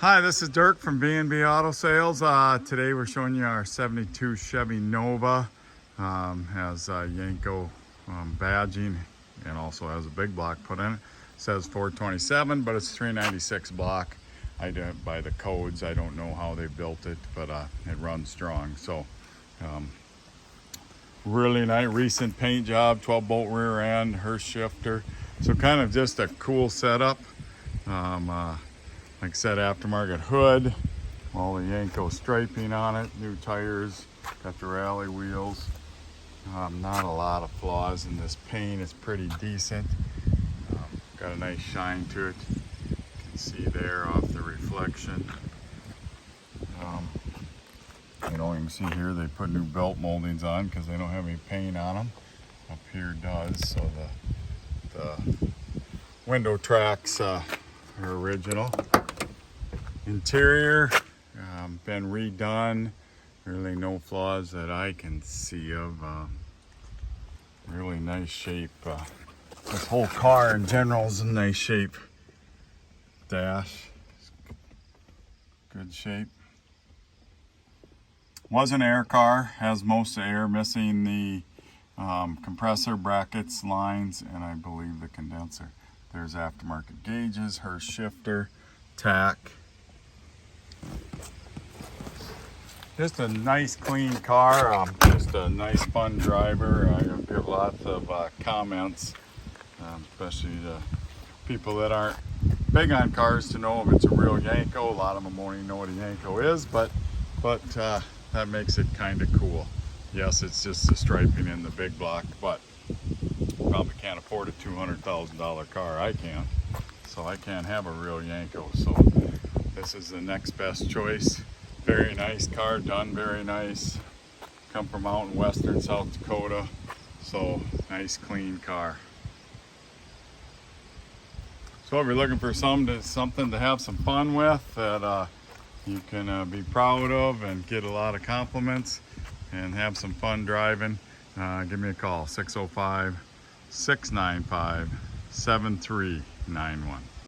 Hi, this is Dirk from B&B Auto Sales. Today we're showing you our 72 Chevy Nova. Has Yenko badging and also has a big block put in it. Says 427, but it's 396 block. I don't by the codes. I don't know how they built it, but it runs strong. So really nice recent paint job, 12 bolt rear end, Hurst shifter. So kind of just a cool setup. Like I said, aftermarket hood, all the Yenko striping on it, new tires, got the rally wheels. Not a lot of flaws in this paint. It's pretty decent. Got a nice shine to it. You can see there off the reflection. You can see here they put new belt moldings on because they don't have any paint on them. Up here does, so the window tracks are original. Interior been redone, really no flaws that I can see of. Really nice shape. This whole car in general is in nice shape. Dash, good shape. Was an air car, has most air, missing the compressor brackets, lines, and I believe the condenser. There's aftermarket gauges, Hurst shifter, tack. Just a nice clean car, just a nice fun driver. I get lots of comments, especially the people that aren't big on cars to know if it's a real Yenko. A lot of them won't even know what a Yenko is, but that makes it kind of cool. Yes, it's just the striping in the big block, but probably can't afford a $200,000 car. I can't, so I can't have a real Yenko. So this is the next best choice. Very nice car, done very nice. Come from out in western South Dakota, so nice clean car. So if you're looking for something to have some fun with that you can be proud of and get a lot of compliments and have some fun driving, give me a call, 605-695-7391.